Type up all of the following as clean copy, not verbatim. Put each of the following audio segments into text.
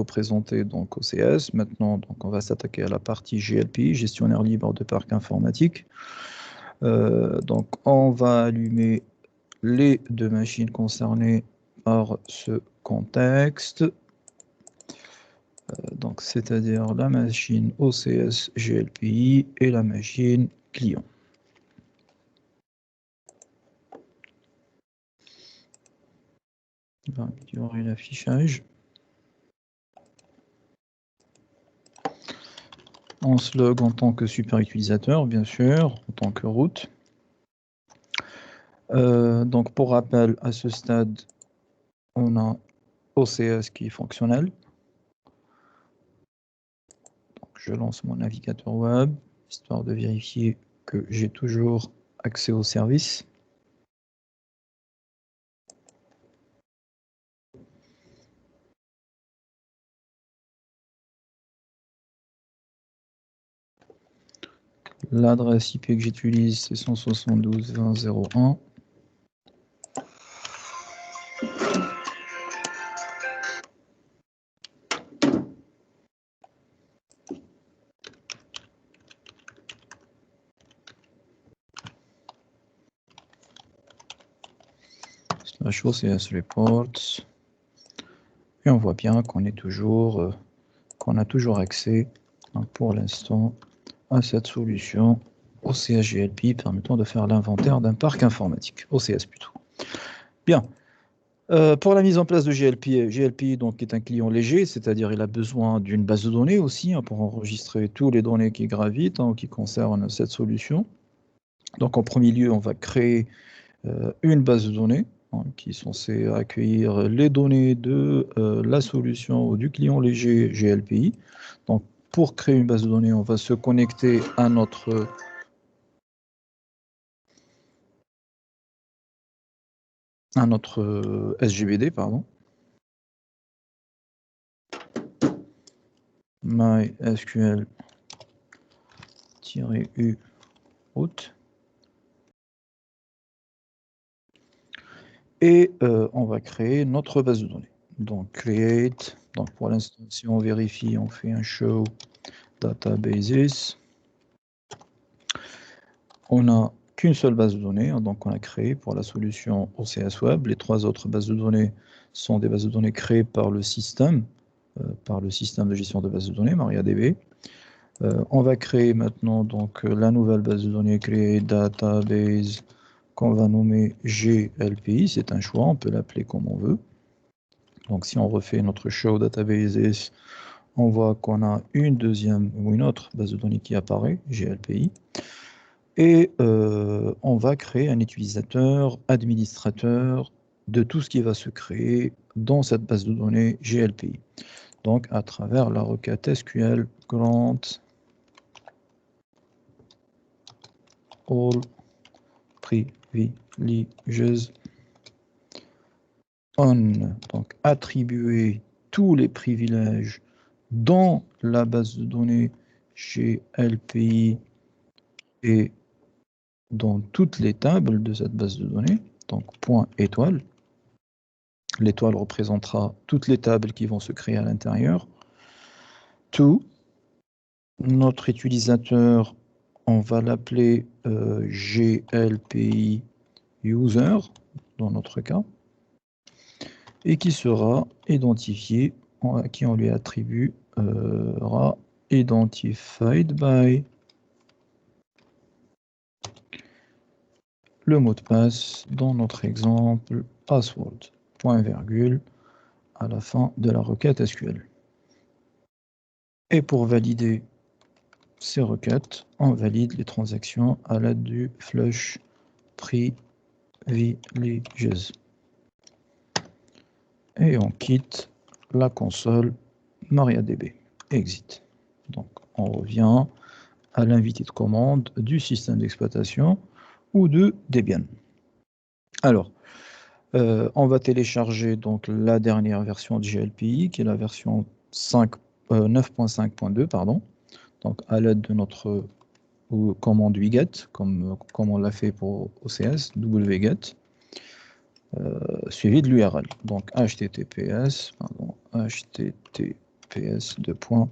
présenté donc OCS. Maintenant, donc, on va s'attaquer à la partie GLPI, gestionnaire libre de parc informatique. Donc, on va allumer les deux machines concernées par ce contexte. Donc, c'est-à-dire la machine OCS GLPI et la machine client. On va améliorer l'affichage. On se log en tant que super utilisateur, bien sûr, en tant que root. Donc, pour rappel, à ce stade, on a OCS qui est fonctionnel. Donc, je lance mon navigateur web, histoire de vérifier que j'ai toujours accès au service. L'adresse IP que j'utilise, c'est 172.20.01. Slash OCS reports. Et on voit bien qu'on est toujours, qu'on a toujours accès, donc pour l'instant, à cette solution OCS GLPI permettant de faire l'inventaire d'un parc informatique, OCS plutôt. Bien. Pour la mise en place de GLPI donc, est un client léger, c'est-à-dire il a besoin d'une base de données aussi pour enregistrer tous les données qui gravitent, qui concernent cette solution. Donc en premier lieu, on va créer une base de données qui est censée accueillir les données de la solution ou du client léger GLPI. Donc pour créer une base de données, on va se connecter à notre SGBD, pardon. MySQL-U root. Et on va créer notre base de données. Donc create, donc pour l'instant, si on vérifie, on fait un show databases. On n'a qu'une seule base de données, donc on a créé pour la solution OCS Web. Les trois autres bases de données sont des bases de données créées par le système de gestion de bases de données, MariaDB. On va créer maintenant donc la nouvelle base de données créée database qu'on va nommer GLPI. C'est un choix, on peut l'appeler comme on veut. Donc si on refait notre show databases, on voit qu'on a une deuxième ou une autre base de données qui apparaît, GLPI. Et on va créer un utilisateur administrateur de tout ce qui va se créer dans cette base de données GLPI. Donc à travers la requête SQL grant all privileges on, donc attribuer tous les privilèges dans la base de données GLPI et dans toutes les tables de cette base de données, donc point étoile. L'étoile représentera toutes les tables qui vont se créer à l'intérieur. To, notre utilisateur, on va l'appeler GLPI user, dans notre cas, et qui sera identifié, qui on lui attribuera identified by le mot de passe, dans notre exemple, password, point virgule, à la fin de la requête SQL. Et pour valider ces requêtes, on valide les transactions à l'aide du flush privileges. Et on quitte la console MariaDB. Exit. Donc on revient à l'invité de commande du système d'exploitation ou de Debian. Alors, on va télécharger donc la dernière version de GLPI, qui est la version 9.5.2, pardon. Donc à l'aide de notre commande wget, comme on l'a fait pour OCS, wget, suivi de l'URL. Donc https, https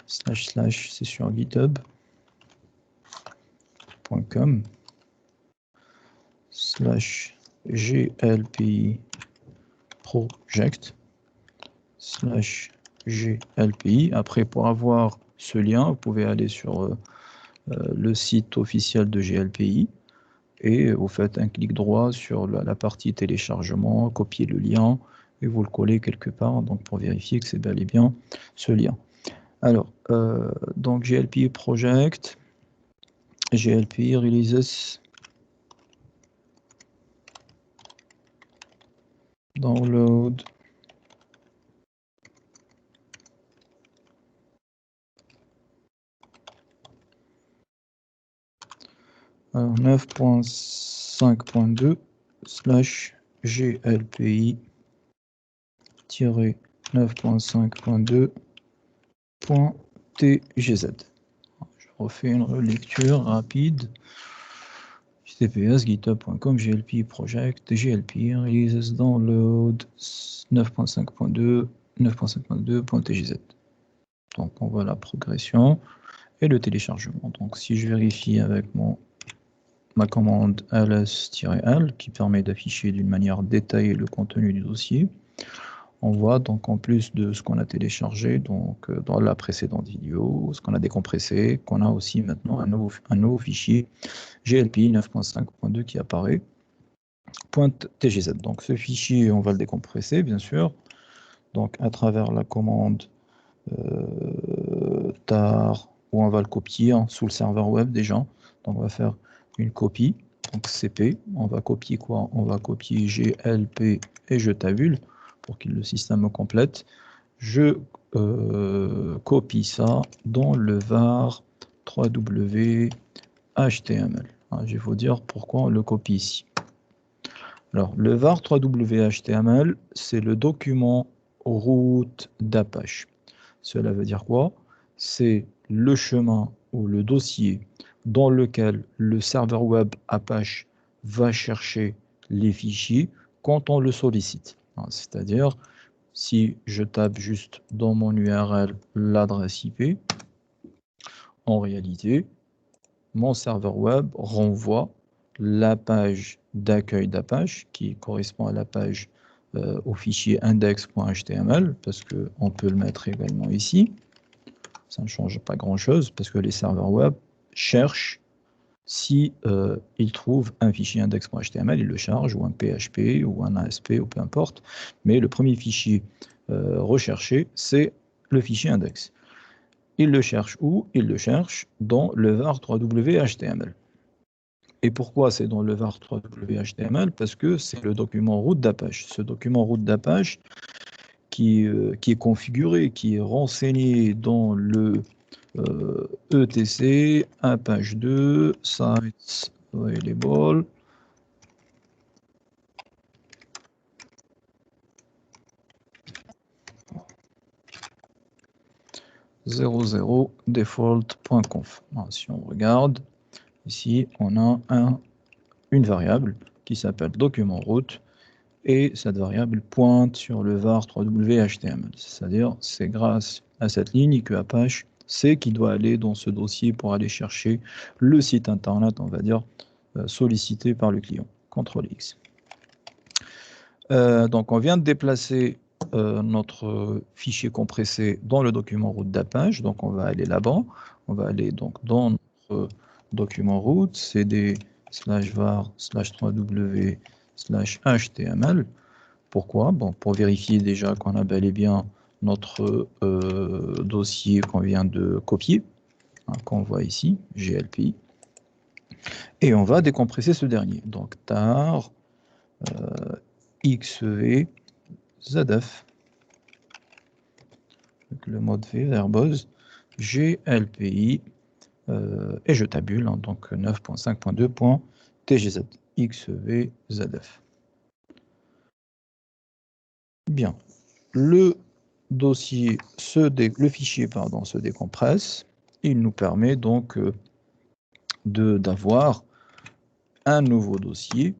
// c'est sur github.com /glpi project /glpi. Après, pour avoir ce lien, vous pouvez aller sur le site officiel de GLPI et vous faites un clic droit sur la partie téléchargement, copier le lien et vous le collez quelque part, donc pour vérifier que c'est bel et bien ce lien. Alors, donc GLPI project, GLPI releases, download, alors 9.5.2 /glpi 9.5.2.tgz. Je refais une relecture rapide. https github.com glpi project glpi releases download 9.5.2.tgz. Donc on voit la progression et le téléchargement. Donc si je vérifie avec ma commande ls-l qui permet d'afficher d'une manière détaillée le contenu du dossier, on voit donc en plus de ce qu'on a téléchargé donc dans la précédente vidéo, ce qu'on a décompressé, qu'on a aussi maintenant un nouveau fichier GLPI 9.5.2 qui apparaît, .tgz. Donc ce fichier, on va le décompresser bien sûr, donc à travers la commande tar, où on va le copier sous le serveur web déjà. Donc on va faire une copie, donc cp, on va copier quoi? On va copier glp et je tabule pour que le système complète. Je copie ça dans le var 3w html. Je vais vous dire pourquoi on le copie ici. Alors, le var 3w html, c'est le document route d'Apache. Cela veut dire quoi? C'est le chemin ou le dossier dans lequel le serveur web Apache va chercher les fichiers quand on le sollicite. C'est-à-dire, si je tape juste dans mon URL l'adresse IP, en réalité, mon serveur web renvoie la page d'accueil d'Apache qui correspond à la page au fichier index.html parce qu'on peut le mettre également ici. Ça ne change pas grand-chose parce que les serveurs web cherchent si ils trouvent un fichier index.html, ils le chargent, ou un PHP, ou un ASP, ou peu importe. Mais le premier fichier recherché, c'est le fichier index. Ils le cherchent où? Ils le cherchent dans le var 3w html. Et pourquoi c'est dans le var 3w html? Parce que c'est le document route d'Apache. Ce document route d'Apache qui est configuré, qui est renseigné dans le etc Apache 2 sites available 00 default.conf. Si on regarde ici, on a une variable qui s'appelle document route et cette variable pointe sur le var 3w html. C'est-à-dire, c'est grâce à cette ligne que Apache sait qu'il doit aller dans ce dossier pour aller chercher le site internet, on va dire, sollicité par le client. CTRL X. Donc, on vient de déplacer notre fichier compressé dans le document route d'Apache. Donc, on va aller là-bas. On va aller donc dans notre document route, cd /var /3w /html. Pourquoi? Bon, pour vérifier déjà qu'on a bel et bien notre dossier qu'on vient de copier, qu'on voit ici, GLPI. Et on va décompresser ce dernier. Donc, tar xv ZF, avec le mode V, verbose, GLPI, et je tabule, donc 9.5.2.tgz, XV, ZF. Bien, le dossier, le fichier, pardon, se décompresse. Il nous permet donc d'avoir un nouveau dossier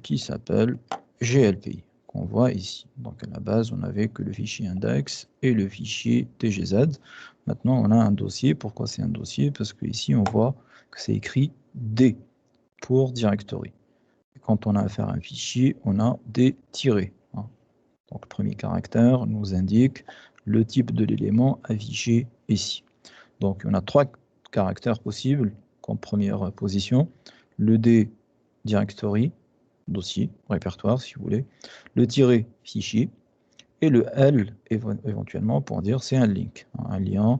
qui s'appelle GLPI, qu'on voit ici. Donc à la base, on n'avait que le fichier index et le fichier TGZ. Maintenant, on a un dossier. Pourquoi c'est un dossier? Parce qu'ici, on voit que c'est écrit D pour directory. Quand on a affaire à un fichier, on a des tirets. Donc le premier caractère nous indique le type de l'élément affiché ici. Donc on a 3 caractères possibles comme première position. Le D, directory, dossier, répertoire si vous voulez. Le tiret, fichier. Et le L, éventuellement, pour dire c'est un link, un lien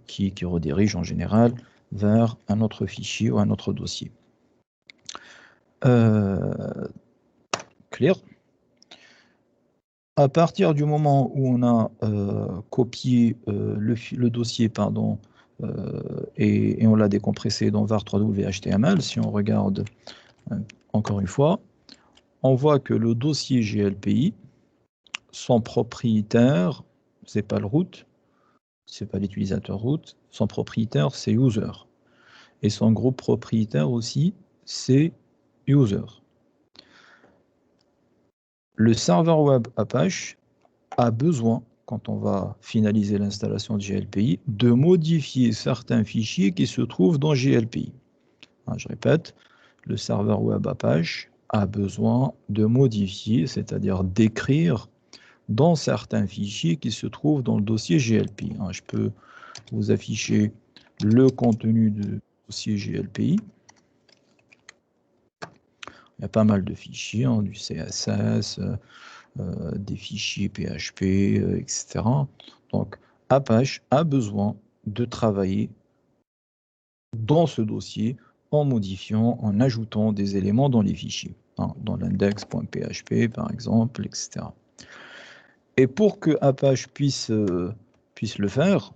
qui redirige en général vers un autre fichier ou un autre dossier. Clair. À partir du moment où on a copié le dossier, pardon, et on l'a décompressé dans var 3w html, si on regarde encore une fois, on voit que le dossier GLPI, son propriétaire, c'est pas le root, c'est pas l'utilisateur root, son propriétaire c'est user. Et son groupe propriétaire aussi, c'est user. Le serveur web Apache a besoin, quand on va finaliser l'installation de GLPI, de modifier certains fichiers qui se trouvent dans GLPI. Je répète, le serveur web Apache a besoin de modifier, c'est-à-dire d'écrire dans certains fichiers qui se trouvent dans le dossier GLPI. Je peux vous afficher le contenu du dossier GLPI. Il y a pas mal de fichiers, du CSS, des fichiers PHP, etc. Donc, Apache a besoin de travailler dans ce dossier en modifiant, en ajoutant des éléments dans les fichiers, dans l'index.php par exemple, etc. Et pour que Apache puisse le faire,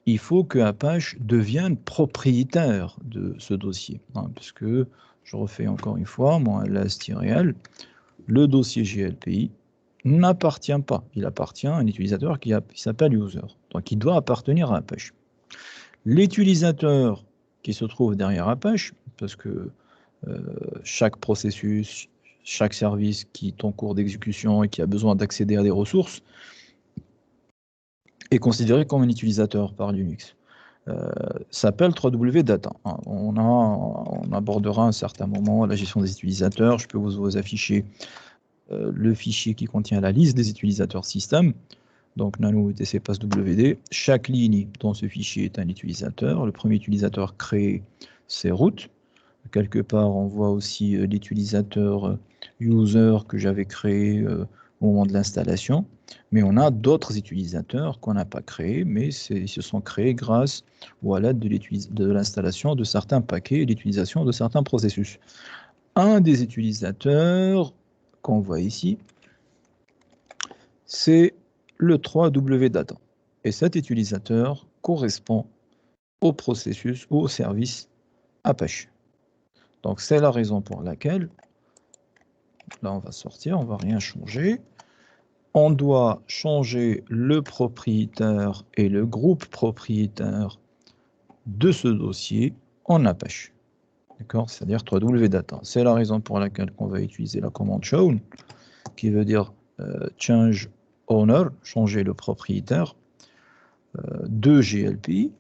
il faut que Apache devienne propriétaire de ce dossier. Parce que, je refais encore une fois, mon ls-l, le dossier GLPI n'appartient pas. Il appartient à un utilisateur qui s'appelle user. Donc il doit appartenir à Apache. L'utilisateur qui se trouve derrière Apache, parce que chaque processus, chaque service qui est en cours d'exécution et qui a besoin d'accéder à des ressources, est considéré comme un utilisateur par Linux. S'appelle www.data. On abordera à un certain moment la gestion des utilisateurs. Je peux vous afficher le fichier qui contient la liste des utilisateurs système. Donc nano etc passwd. Chaque ligne dans ce fichier est un utilisateur. Le premier utilisateur créé, c'est root. Quelque part, on voit aussi l'utilisateur user que j'avais créé au moment de l'installation. Mais on a d'autres utilisateurs qu'on n'a pas créés, mais ils se sont créés grâce ou à l'aide de l'installation de certains paquets et l'utilisation de certains processus. Un des utilisateurs qu'on voit ici, c'est le 3W-Data. Et cet utilisateur correspond au processus ou au service Apache. Donc c'est la raison pour laquelle, là on va sortir, on ne va rien changer. On doit changer le propriétaire et le groupe propriétaire de ce dossier en Apache. D'accord? C'est-à-dire 3W-Data. C'est la raison pour laquelle on va utiliser la commande shown, qui veut dire change owner, changer le propriétaire de GLPI,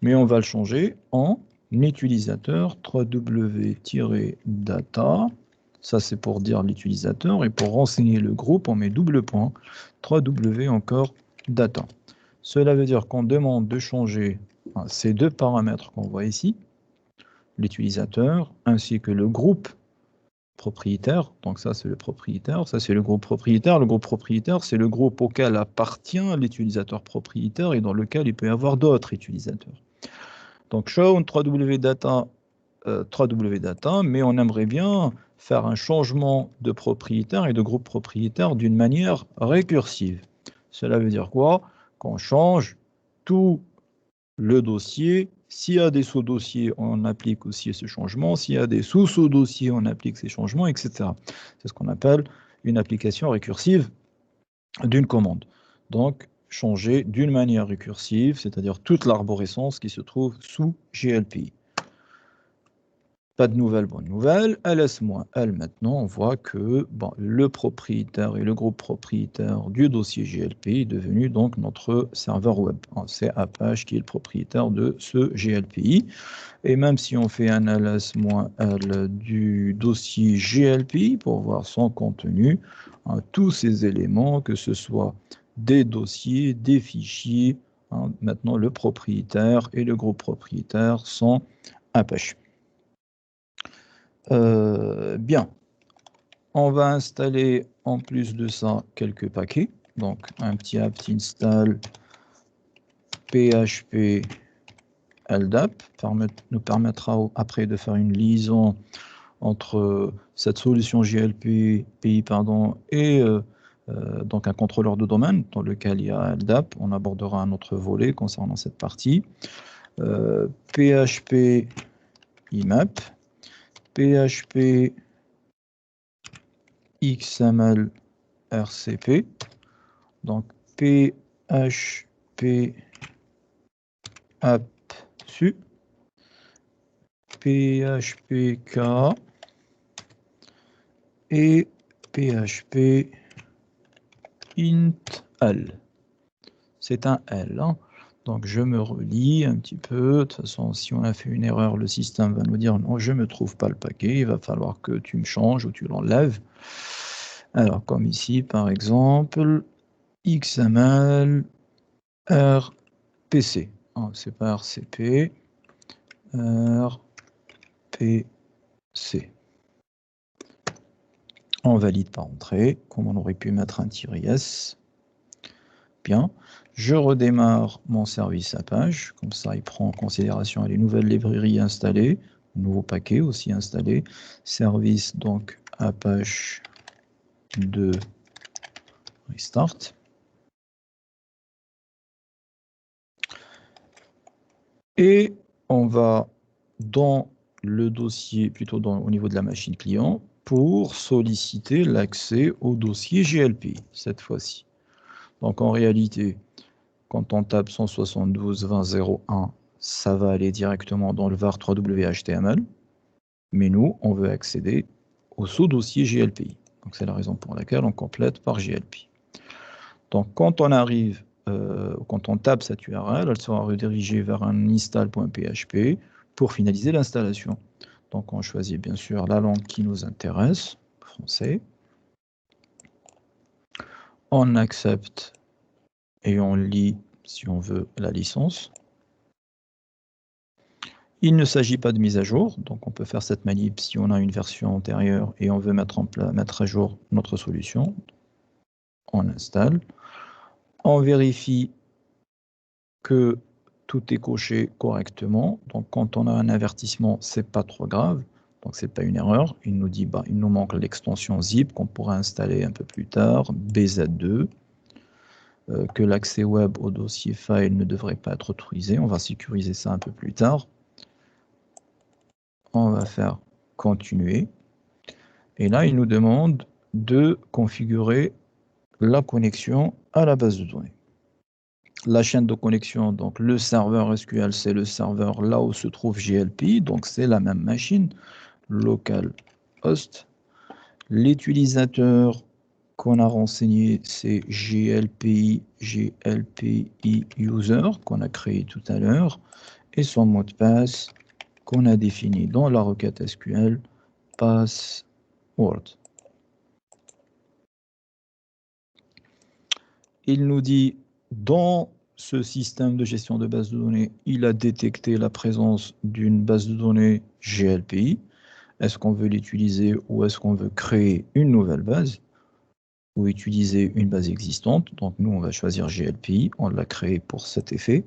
mais on va le changer en utilisateur 3W-data. Ça, c'est pour dire l'utilisateur. Et pour renseigner le groupe, on met double point, 3W encore data. Cela veut dire qu'on demande de changer ces deux paramètres qu'on voit ici, l'utilisateur, ainsi que le groupe propriétaire. Donc ça, c'est le propriétaire. Ça, c'est le groupe propriétaire. Le groupe propriétaire, c'est le groupe auquel appartient l'utilisateur propriétaire et dans lequel il peut y avoir d'autres utilisateurs. Donc show 3W-data, 3W-data, mais on aimerait bien faire un changement de propriétaire et de groupe propriétaire d'une manière récursive. Cela veut dire quoi? Qu'on change tout le dossier. S'il y a des sous-dossiers, on applique aussi ce changement. S'il y a des sous-sous-dossiers, on applique ces changements, etc. C'est ce qu'on appelle une application récursive d'une commande. Donc, changer d'une manière récursive, c'est-à-dire toute l'arborescence qui se trouve sous GLPI. Pas de nouvelles bonnes nouvelles. ls-l, maintenant, on voit que bon, le propriétaire et le groupe propriétaire du dossier GLPI est devenu donc notre serveur web. C'est Apache qui est le propriétaire de ce GLPI. Et même si on fait un ls-l du dossier GLPI pour voir son contenu, tous ces éléments, que ce soit des dossiers, des fichiers, maintenant le propriétaire et le groupe propriétaire sont Apache. Bien, on va installer en plus de ça quelques paquets. Donc un petit apt install php ldap nous permettra après de faire une liaison entre cette solution GLPI et donc un contrôleur de domaine dans lequel il y a ldap. On abordera un autre volet concernant cette partie. PHP IMAP, PHP XML RCP, donc PHP AppSu, PHPK et PHP IntL. C'est un L. Donc je me relis un petit peu. De toute façon, si on a fait une erreur, le système va nous dire non, je ne me trouve pas le paquet. Il va falloir que tu me changes ou tu l'enlèves. Alors, comme ici, par exemple, XML RPC. C'est pas RCP, RPC. On valide par entrée, comme on aurait pu mettre un -s. Bien, je redémarre mon service Apache, comme ça il prend en considération les nouvelles librairies installées, nouveau paquet aussi installé, service donc Apache de restart. Et on va dans le dossier, plutôt au niveau de la machine client, pour solliciter l'accès au dossier GLPI, cette fois-ci. Donc en réalité, quand on tape 172.20.01, ça va aller directement dans le var 3w.html, mais nous, on veut accéder au sous-dossier GLPI. Donc c'est la raison pour laquelle on complète par GLPI. Donc quand on arrive, quand on tape cette URL, elle sera redirigée vers un install.php pour finaliser l'installation. Donc on choisit bien sûr la langue qui nous intéresse, français. On accepte et on lit, si on veut, la licence. Il ne s'agit pas de mise à jour, donc on peut faire cette manip si on a une version antérieure et on veut mettre à jour notre solution. On installe. On vérifie que tout est coché correctement. Donc quand on a un avertissement, c'est pas trop grave. Donc c'est pas une erreur. Il nous dit, il nous manque l'extension zip qu'on pourra installer un peu plus tard, BZ2. Que l'accès web au dossier file ne devrait pas être autorisé. On va sécuriser ça un peu plus tard. On va faire continuer. Et là, il nous demande de configurer la connexion à la base de données. La chaîne de connexion, donc le serveur SQL, c'est le serveur là où se trouve GLPI, donc c'est la même machine, localhost. L'utilisateur qu'on a renseigné, c'est GLPI user, qu'on a créé tout à l'heure, et son mot de passe qu'on a défini dans la requête SQL, password. Il nous dit, dans ce système de gestion de base de données, il a détecté la présence d'une base de données GLPI. Est-ce qu'on veut l'utiliser ou est-ce qu'on veut créer une nouvelle base ou utiliser une base existante? Donc nous, on va choisir GLPI, on l'a créé pour cet effet.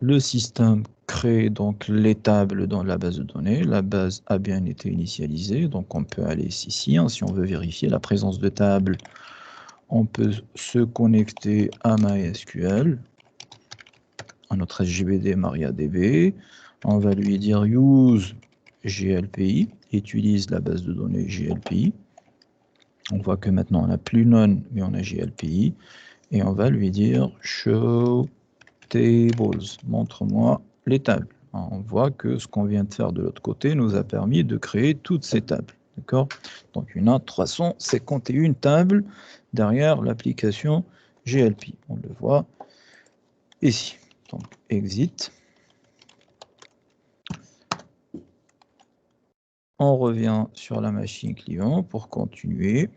Le système crée donc les tables dans la base de données. La base a bien été initialisée, donc on peut aller ici. Si on veut vérifier la présence de tables, on peut se connecter à MySQL, à notre SGBD MariaDB. On va lui dire use GLPI, utilise la base de données GLPI. On voit que maintenant on n'a plus none, mais on a GLPI. Et on va lui dire show tables, montre-moi les tables. On voit que ce qu'on vient de faire de l'autre côté nous a permis de créer toutes ces tables. D'accord? Donc, il y en a 351 tables derrière l'application GLP. On le voit ici. Donc, exit. On revient sur la machine client pour continuer.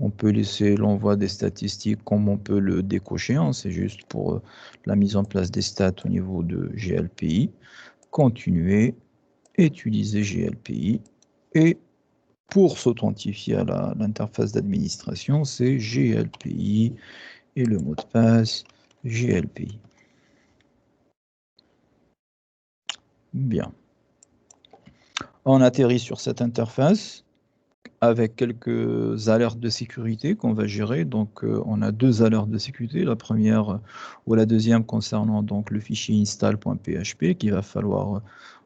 On peut laisser l'envoi des statistiques comme on peut le décocher, hein, c'est juste pour la mise en place des stats au niveau de GLPI. Continuer, utiliser GLPI. Et pour s'authentifier à l'interface d'administration, c'est GLPI et le mot de passe GLPI. Bien. On atterrit sur cette interface avec quelques alertes de sécurité qu'on va gérer. Donc, on a deux alertes de sécurité. La première ou la deuxième concernant donc le fichier install.php qu'il va falloir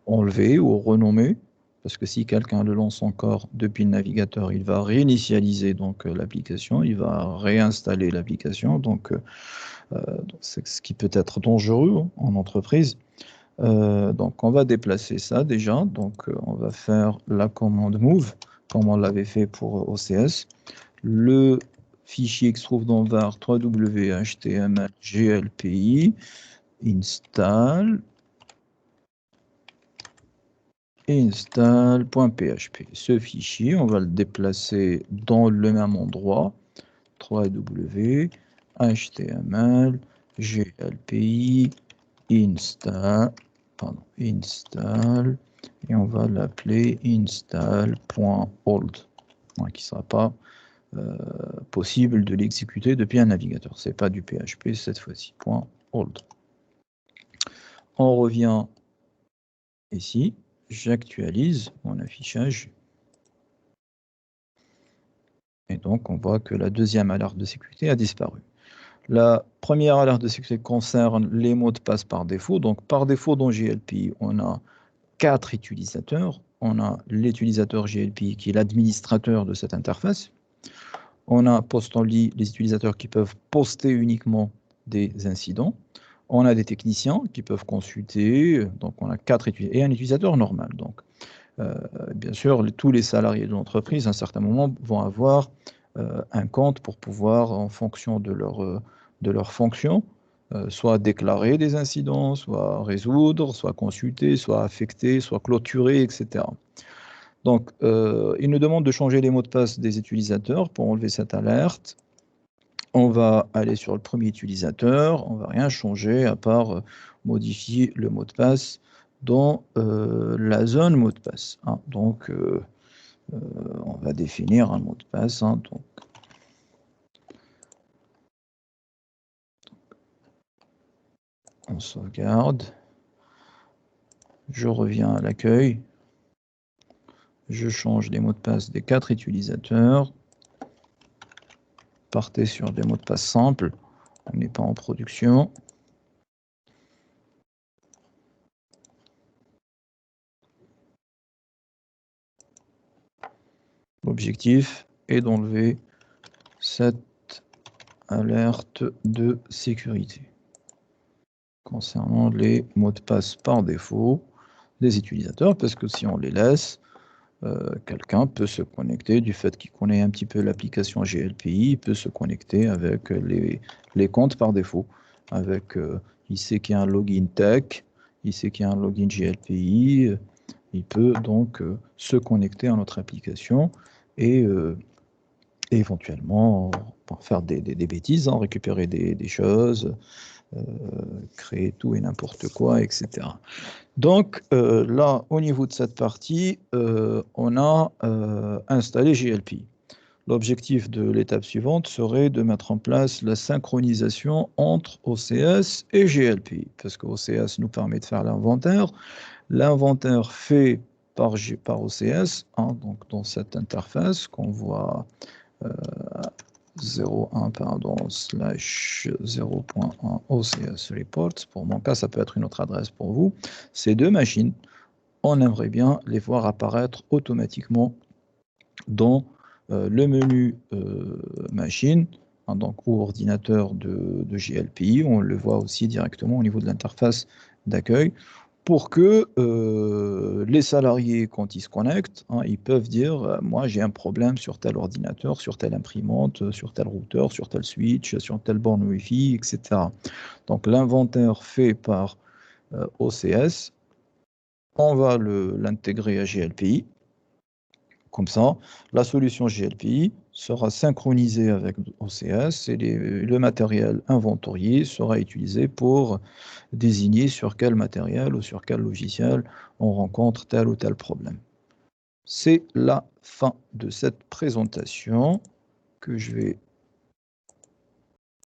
enlever ou renommer. Parce que si quelqu'un le lance encore depuis le navigateur, il va réinitialiser donc l'application, il va réinstaller l'application. Donc, c'est ce qui peut être dangereux en entreprise. Donc, on va déplacer ça déjà. Donc, on va faire la commande move, comme on l'avait fait pour OCS. Le fichier qui se trouve dans var www.html glpi install.php. Ce fichier, on va le déplacer dans le même endroit. www.html glpi install, et on va l'appeler install.hold, qui ne sera pas possible de l'exécuter depuis un navigateur. Ce n'est pas du PHP cette fois-ci. .hold. On revient ici, j'actualise mon affichage. Et donc, on voit que la deuxième alerte de sécurité a disparu. La première alerte de sécurité concerne les mots de passe par défaut. Donc, par défaut, dans GLPI, on a 4 utilisateurs. On a l'utilisateur GLPI qui est l'administrateur de cette interface. On a post-only, les utilisateurs qui peuvent poster uniquement des incidents. On a des techniciens qui peuvent consulter. Donc, on a 4 utilisateurs et un utilisateur normal. Donc, bien sûr, tous les salariés de l'entreprise, à un certain moment, vont avoir un compte pour pouvoir, en fonction de leur fonction, soit déclarer des incidents, soit résoudre, soit consulter, soit affecter, soit clôturer, etc. Donc, il nous demande de changer les mots de passe des utilisateurs pour enlever cette alerte. On va aller sur le premier utilisateur, on ne va rien changer à part modifier le mot de passe dans la zone mot de passe. Hein. Donc, on va définir un mot de passe. Hein, donc, on sauvegarde. Je reviens à l'accueil. Je change les mots de passe des 4 utilisateurs. Partez sur des mots de passe simples. On n'est pas en production. L'objectif est d'enlever cette alerte de sécurité concernant les mots de passe par défaut des utilisateurs, parce que si on les laisse, quelqu'un peut se connecter, du fait qu'il connaît un petit peu l'application GLPI, il peut se connecter avec les comptes par défaut. Avec, il sait qu'il y a un login tech, il sait qu'il y a un login GLPI, il peut donc se connecter à notre application et éventuellement faire des bêtises, hein, récupérer des choses, créer tout et n'importe quoi, etc. Donc là, au niveau de cette partie, on a installé GLPI. L'objectif de l'étape suivante serait de mettre en place la synchronisation entre OCS et GLPI, parce que OCS nous permet de faire l'inventaire. L'inventaire fait par OCS, hein, donc dans cette interface qu'on voit 0.1 slash 0.1 OCS reports. Pour mon cas, ça peut être une autre adresse pour vous. Ces deux machines, on aimerait bien les voir apparaître automatiquement dans le menu machine hein, donc, ou ordinateur de GLPI, on le voit aussi directement au niveau de l'interface d'accueil, pour que les salariés, quand ils se connectent, hein, ils peuvent dire moi j'ai un problème sur tel ordinateur, sur telle imprimante, sur tel routeur, sur tel switch, sur telle borne Wi-Fi, etc. Donc l'inventaire fait par OCS, on va l'intégrer à GLPI. Comme ça, la solution GLPI sera synchronisée avec OCS et le matériel inventorié sera utilisé pour désigner sur quel matériel ou sur quel logiciel on rencontre tel ou tel problème. C'est la fin de cette présentation que je vais